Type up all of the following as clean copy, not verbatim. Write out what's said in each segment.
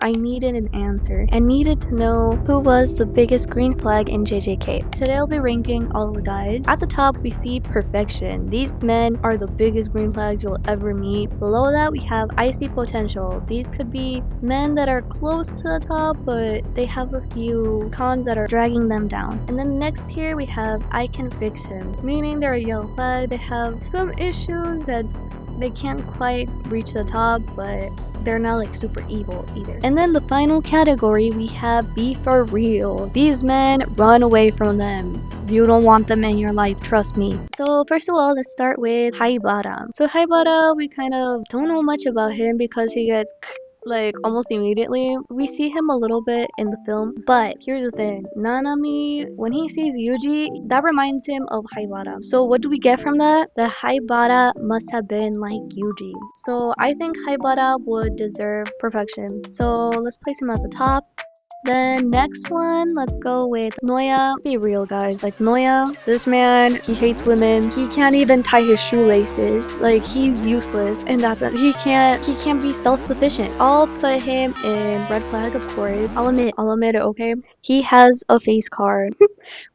I needed an answer and needed to know who was the biggest green flag in JJK. Today I'll be ranking all the guys. At the top we see perfection. These men are the biggest green flags you'll ever meet. Below that we have icy potential. These could be men that are close to the top, but they have a few cons that are dragging them down. And then next here we have I can fix him, meaning they're a yellow flag. They have some issues that they can't quite reach the top, but they're not like super evil either. And then the final category we have be for real. These men, run away from them. You don't want them in your life, trust me. So first of all, let's start with Haibara. So Haibara, we kind of don't know much about him because he gets like almost immediately. We see him a little bit in the film, but here's the thing. Nanami, when he sees Yuji, that reminds him of Haibara. So what do we get from that? The Haibara must have been like Yuji. So I think Haibara would deserve perfection. So let's place him at the top. Then next one, let's go with Noya. Let's be real guys, like Noya, this man, he hates women. He can't even tie his shoelaces. Like he's useless, and that's it. He can't be self-sufficient. I'll put him in red flag, of course. I'll admit it, okay? He has a face card.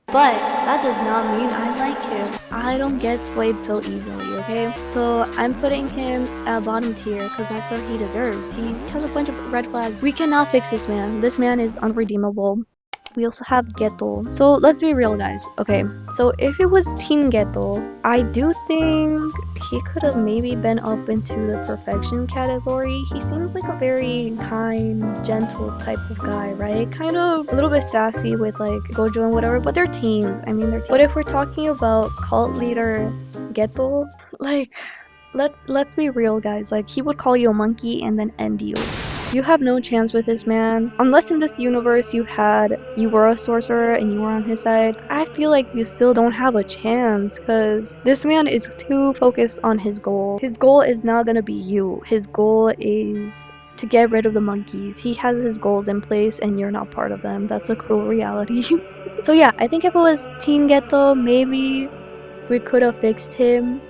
But that does not mean I like him. I don't get swayed so easily, okay? So I'm putting him at bottom tier because that's what he deserves. He has a bunch of red flags. We cannot fix this man. This man is unredeemable. We also have Geto. So let's be real guys. Okay, so if it was Teen Geto, I do think he could have maybe been up into the perfection category. He seems like a very kind, gentle type of guy, right? Kind of a little bit sassy with like Gojo and whatever, but they're teens. I mean, they're teens. But if we're talking about cult leader Geto, like let's be real guys. Like he would call you a monkey and then end you. You have no chance with this man. Unless in this universe you were a sorcerer and you were on his side, I feel like you still don't have a chance because this man is too focused on his goal. His goal is not gonna be you. His goal is to get rid of the monkeys. He has his goals in place and you're not part of them. That's a cruel reality. So yeah, I think if it was Teen Geto, maybe we could have fixed him.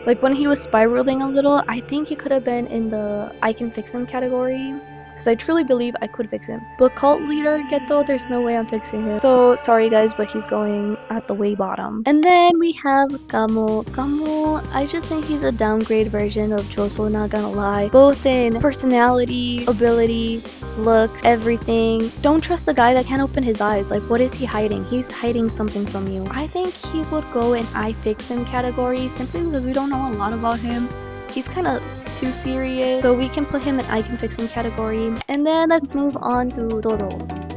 Like when he was spiraling a little, I think he could have been in the I can fix him category. Because I truly believe I could fix him. But cult leader Geto, there's no way I'm fixing him. So sorry guys, but he's going at the way bottom. And then we have Gamo. Gamo, I just think he's a downgrade version of Choso, not gonna lie. Both in personality, ability, looks, everything. Don't trust the guy that can't open his eyes. Like what is he hiding? He's hiding something from you. I think he would go in I fix him category simply because we don't know a lot about him. He's kind of too serious, so we can put him in I can fix him category. And then let's move on to Toro.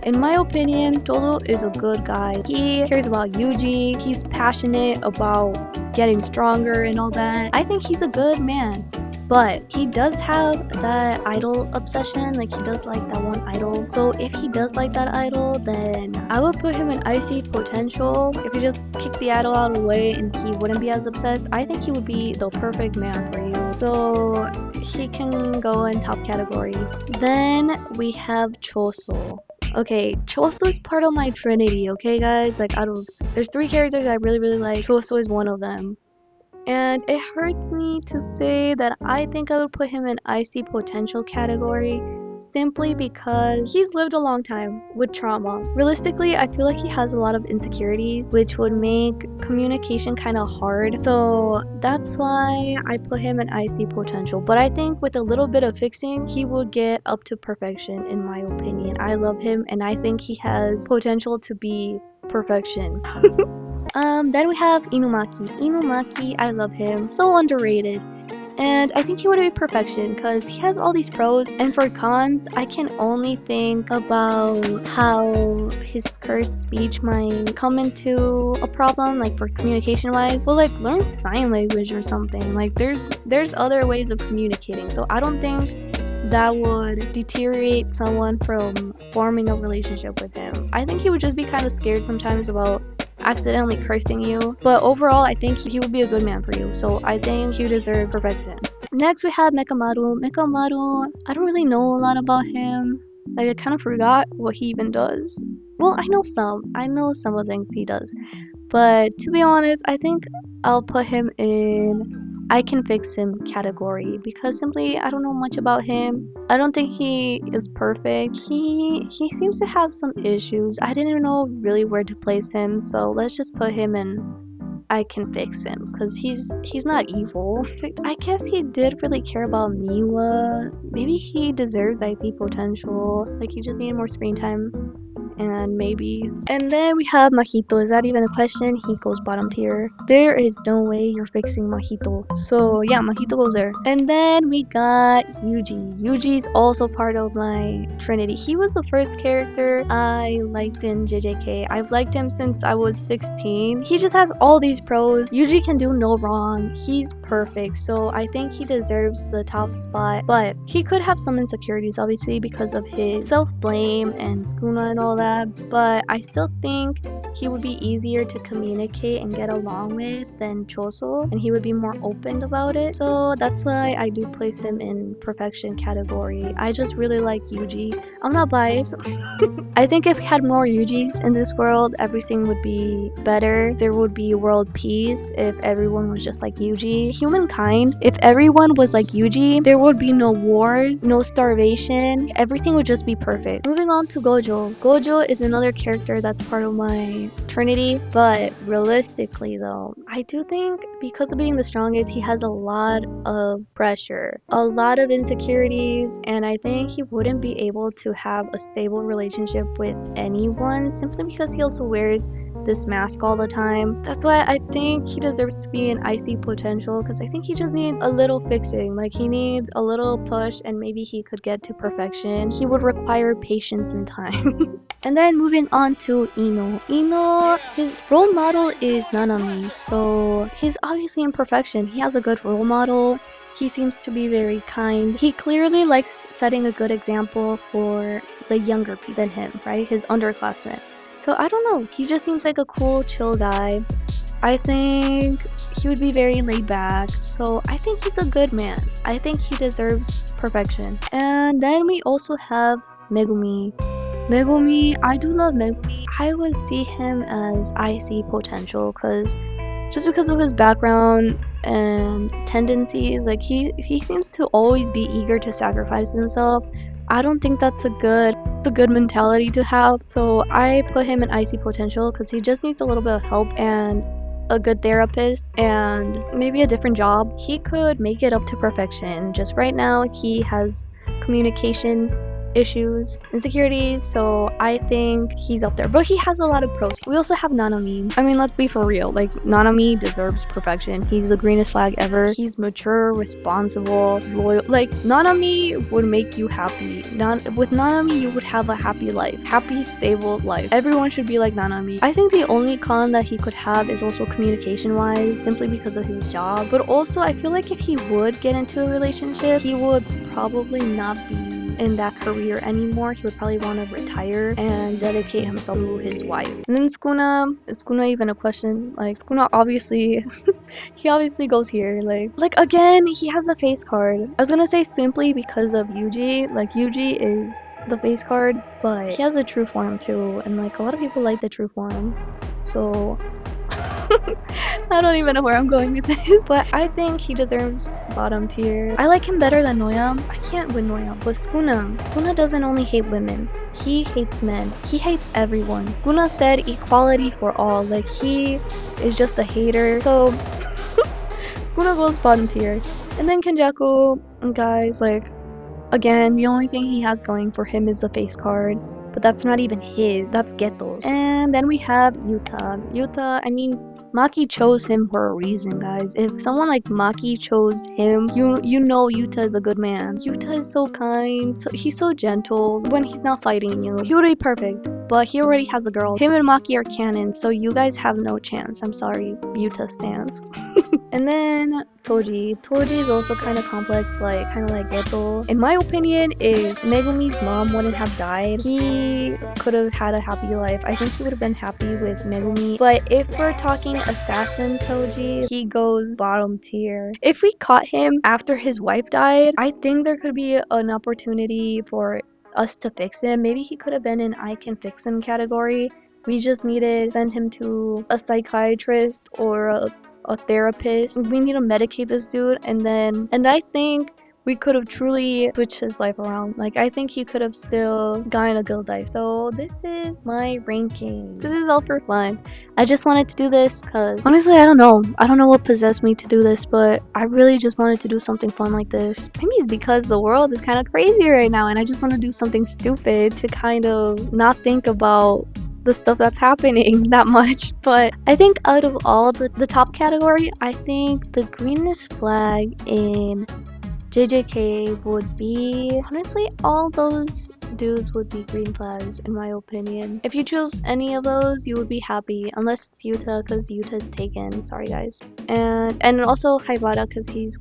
In my opinion, Toro is a good guy. He cares about Yuji. He's passionate about getting stronger and all that. I think he's a good man. But he does have that idol obsession, like he does like that one idol. So if he does like that idol, then I would put him in icy potential. If you just kick the idol out of the way and he wouldn't be as obsessed, I think he would be the perfect man for you. So he can go in top category. Then we have Choso. Okay, Choso is part of my trinity, okay guys? Like there's 3 characters I really like. Choso is one of them. And it hurts me to say that I think I would put him in icy potential category simply because he's lived a long time with trauma. Realistically, I feel like he has a lot of insecurities which would make communication kind of hard. So that's why I put him in icy potential. But I think with a little bit of fixing, he would get up to perfection in my opinion. I love him and I think he has potential to be perfection. Then we have Inumaki. Inumaki, I love him. So underrated. And I think he would be perfection because he has all these pros. And for cons, I can only think about how his cursed speech might come into a problem, like for communication wise. So like learn sign language or something. Like there's other ways of communicating. So I don't think that would deteriorate someone from forming a relationship with him. I think he would just be kind of scared sometimes about accidentally cursing you, but overall I think he would be a good man for you, so I think you deserve perfection. Next we have Mekamaru. Mekamaru, I don't really know a lot about him. Like I kind of forgot what he even does. Well, I know some of the things he does, but to be honest, I think I'll put him in I can fix him category, because simply I don't know much about him. I don't think he is perfect. He seems to have some issues. I didn't know really where to place him, so let's just put him in I can fix him, because he's not evil. I guess he did really care about Miwa. Maybe he deserves IC potential. Like, he just needed more screen time. And maybe. And then we have Mahito. Is that even a question? He goes bottom tier. There is no way you're fixing Mahito. So yeah, Mahito goes there. And then we got Yuji. Yuji's also part of my trinity. He was the first character I liked in JJK. I've liked him since I was 16. He just has all these pros. Yuji can do no wrong. He's perfect. So I think he deserves the top spot. But he could have some insecurities, obviously, because of his self-blame and Sukuna and all that. But I still think he would be easier to communicate and get along with than Choso, and he would be more open about it. So that's why I do place him in perfection category. I just really like Yuji. I'm not biased. I think if we had more Yujis in this world, everything would be better. There would be world peace if everyone was just like Yuji. Humankind, if everyone was like Yuji, there would be no wars, no starvation. Everything would just be perfect. Moving on to Gojo. Gojo is another character that's part of my trinity, but realistically though, I do think because of being the strongest, he has a lot of pressure, a lot of insecurities, and I think he wouldn't be able to have a stable relationship with anyone simply because he also wears this mask all the time. That's why I think he deserves to be an IC potential, because I think he just needs a little fixing. Like, he needs a little push and maybe he could get to perfection. He would require patience and time. And then moving on to Ino. Ino, his role model is Nanami, so he's obviously in perfection. He has a good role model. He seems to be very kind. He clearly likes setting a good example for the younger people than him, right? His underclassmen. So I don't know, he just seems like a cool, chill guy. I think he would be very laid back, so I think he's a good man. I think he deserves perfection. And then we also have Megumi. Megumi, I do love Megumi. I would see him as IC potential, just because of his background and tendencies. Like, he seems to always be eager to sacrifice himself. I don't think that's a good mentality to have, so I put him in IC potential because he just needs a little bit of help and a good therapist and maybe a different job. He could make it up to perfection. Just right now he has communication issues, insecurities, so I think he's up there. But he has a lot of pros. We also have Nanami. I mean, let's be for real. Like, Nanami deserves perfection. He's the greenest flag ever. He's mature, responsible, loyal. Like, Nanami would make you happy. With Nanami, you would have a happy life. Happy, stable life. Everyone should be like Nanami. I think the only con that he could have is also communication-wise, simply because of his job. But also, I feel like if he would get into a relationship, he would probably not be in that career anymore. He would probably want to retire and dedicate himself to his wife. And then Sukuna, is Sukuna even a question? Like, Sukuna obviously he obviously goes here. Like again, he has a face card. I was gonna say simply because of Yuji. Like, Yuji is the face card, but he has a true form too, and like a lot of people like the true form, so I don't even know where I'm going with this, but I think he deserves bottom tier. I like him better than Noya. I can't win Noya, but Skuna doesn't only hate women. He hates men. He hates everyone. Skuna said equality for all. Like, he is just a hater. So Skuna goes bottom tier. And then Kenjaku, guys, like, again, the only thing he has going for him is the face card. But that's not even his, that's Geto's. And then we have Yuta. Yuta, I mean, Maki chose him for a reason, guys. If someone like Maki chose him, you know Yuta is a good man. Yuta is so kind, he's so gentle when he's not fighting you. He would be perfect, but he already has a girl. Him and Maki are canon, so you guys have no chance. I'm sorry, Yuta stands. And then Toji. Toji is also kind of complex, kind of like Geto. In my opinion, if Megumi's mom wouldn't have died, he could have had a happy life. I think he would have been happy with Megumi. But if we're talking assassin Toji, he goes bottom tier. If we caught him after his wife died, I think there could be an opportunity for us to fix him. Maybe he could have been in I can fix him category. We just needed to send him to a psychiatrist or a therapist. We need to medicate this dude, and I think we could have truly switched his life around. Like, I think he could have still gotten a good life. So this is my ranking. This is all for fun. I just wanted to do this because honestly, I don't know what possessed me to do this, but I really just wanted to do something fun like this. Maybe it's because the world is kind of crazy right now and I just want to do something stupid to kind of not think about the stuff that's happening that much. But I think out of all the top category, I think the greenest flag in JJK would be, honestly, all those dudes would be green flags in my opinion. If you choose any of those, you would be happy, unless it's Yuta, because Yuta's taken. Sorry guys. And also Haibara, because he's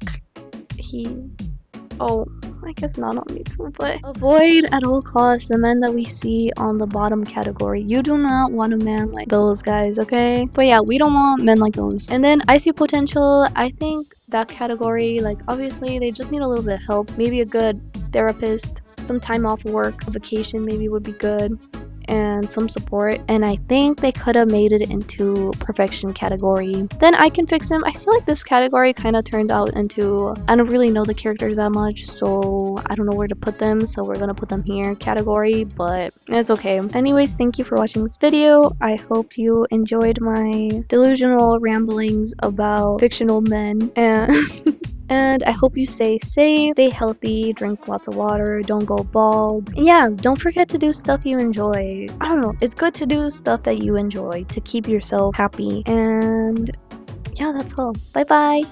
oh, I guess Nanami too, but avoid at all costs the men that we see on the bottom category. You do not want a man like those guys, okay? But yeah, we don't want men like those. And then I see potential. I think that category, like, obviously they just need a little bit of help. Maybe a good therapist, some time off work, vacation maybe would be good, and some support. And I think they could have made it into perfection category. Then I can fix him. I feel like this category kind of turned out into, I don't really know the characters that much, so I don't know where to put them, so we're gonna put them here category, but it's okay. Anyways, thank you for watching this video. I hope you enjoyed my delusional ramblings about fictional men, and and I hope you stay safe, stay healthy, drink lots of water, don't go bald. And yeah, don't forget to do stuff you enjoy. I don't know, it's good to do stuff that you enjoy to keep yourself happy. And yeah, that's all. Bye bye.